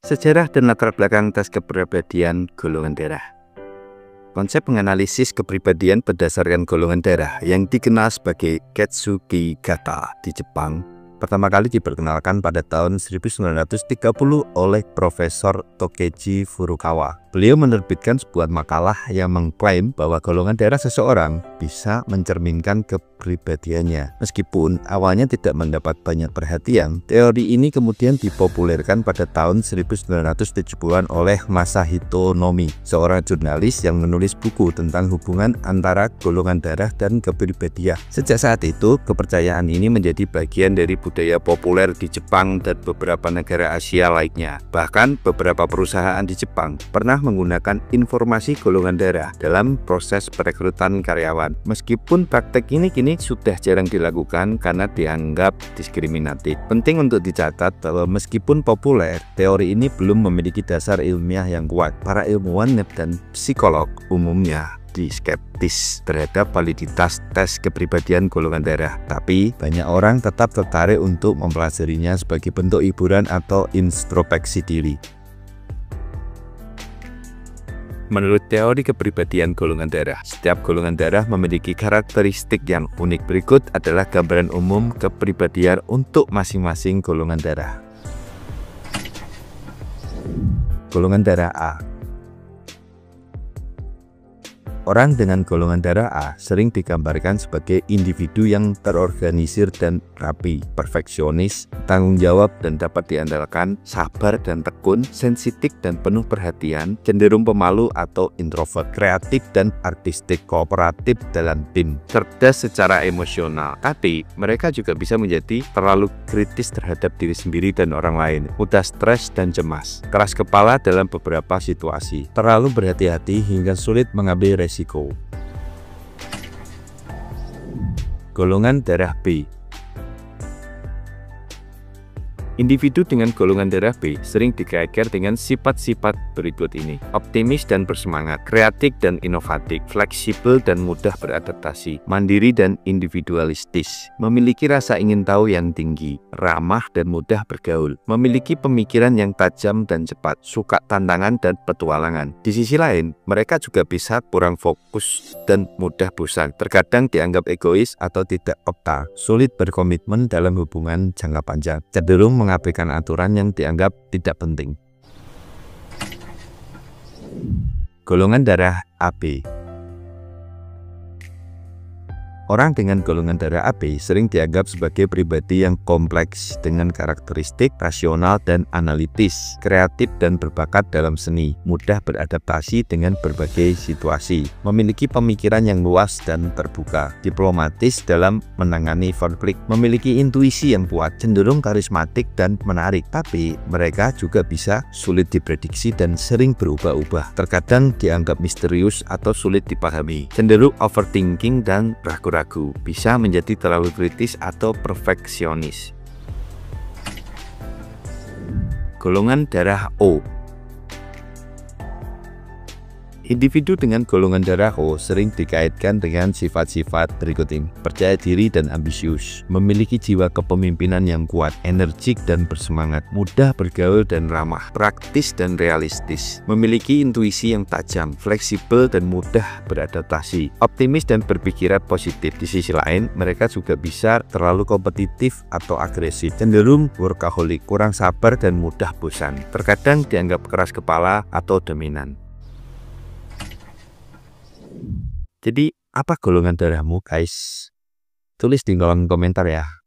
Sejarah dan latar belakang tes kepribadian golongan darah. Konsep menganalisis kepribadian berdasarkan golongan darah yang dikenal sebagai Ketsuki Gata di Jepang pertama kali diperkenalkan pada tahun 1930 oleh Profesor Tokeji Furukawa. Beliau menerbitkan sebuah makalah yang mengklaim bahwa golongan darah seseorang bisa mencerminkan kepribadiannya. Meskipun awalnya tidak mendapat banyak perhatian, teori ini kemudian dipopulerkan pada tahun 1970-an oleh Masahito Nomi, seorang jurnalis yang menulis buku tentang hubungan antara golongan darah dan kepribadian. Sejak saat itu, kepercayaan ini menjadi bagian dari budaya populer di Jepang dan beberapa negara Asia lainnya. Bahkan beberapa perusahaan di Jepang pernah menggunakan informasi golongan darah dalam proses perekrutan karyawan. Meskipun praktek ini kini sudah jarang dilakukan karena dianggap diskriminatif. Penting untuk dicatat bahwa meskipun populer, teori ini belum memiliki dasar ilmiah yang kuat. Para ilmuwan dan psikolog umumnya skeptis terhadap validitas tes kepribadian golongan darah. Tapi banyak orang tetap tertarik untuk mempelajarinya sebagai bentuk hiburan atau introspeksi diri. Menurut teori kepribadian golongan darah, setiap golongan darah memiliki karakteristik yang unik. Berikut adalah gambaran umum kepribadian untuk masing-masing golongan darah. Golongan darah A. Orang dengan golongan darah A sering digambarkan sebagai individu yang terorganisir dan rapi, perfeksionis, tanggung jawab dan dapat diandalkan, sabar dan tekun, sensitif dan penuh perhatian, cenderung pemalu atau introvert, kreatif dan artistik, kooperatif dalam tim, cerdas secara emosional. Tapi mereka juga bisa menjadi terlalu kritis terhadap diri sendiri dan orang lain, mudah stres dan cemas, keras kepala dalam beberapa situasi, terlalu berhati-hati hingga sulit mengambil resiko. Golongan darah B. Individu dengan golongan darah B sering dikaitkan dengan sifat-sifat berikut ini: optimis dan bersemangat, kreatif dan inovatif, fleksibel dan mudah beradaptasi, mandiri dan individualistis, memiliki rasa ingin tahu yang tinggi, ramah dan mudah bergaul, memiliki pemikiran yang tajam dan cepat, suka tantangan dan petualangan. Di sisi lain, mereka juga bisa kurang fokus dan mudah bosan, terkadang dianggap egois atau tidak peka, sulit berkomitmen dalam hubungan jangka panjang, cenderung mengabaikan aturan yang dianggap tidak penting. Golongan darah AB. Orang dengan golongan darah AB sering dianggap sebagai pribadi yang kompleks dengan karakteristik rasional dan analitis, kreatif dan berbakat dalam seni, mudah beradaptasi dengan berbagai situasi, memiliki pemikiran yang luas dan terbuka, diplomatis dalam menangani konflik, memiliki intuisi yang kuat, cenderung karismatik dan menarik. Tapi mereka juga bisa sulit diprediksi dan sering berubah-ubah, terkadang dianggap misterius atau sulit dipahami, cenderung overthinking dan ragu-ragu, bisa menjadi terlalu kritis atau perfeksionis. Golongan darah O. Individu dengan golongan darah O sering dikaitkan dengan sifat-sifat berikut ini: percaya diri dan ambisius, memiliki jiwa kepemimpinan yang kuat, energik dan bersemangat, mudah bergaul dan ramah, praktis dan realistis, memiliki intuisi yang tajam, fleksibel dan mudah beradaptasi, optimis dan berpikiran positif. Di sisi lain, mereka juga bisa terlalu kompetitif atau agresif, cenderung workaholic, kurang sabar dan mudah bosan, terkadang dianggap keras kepala atau dominan. Jadi, apa golongan darahmu, guys? Tulis di kolom komentar ya.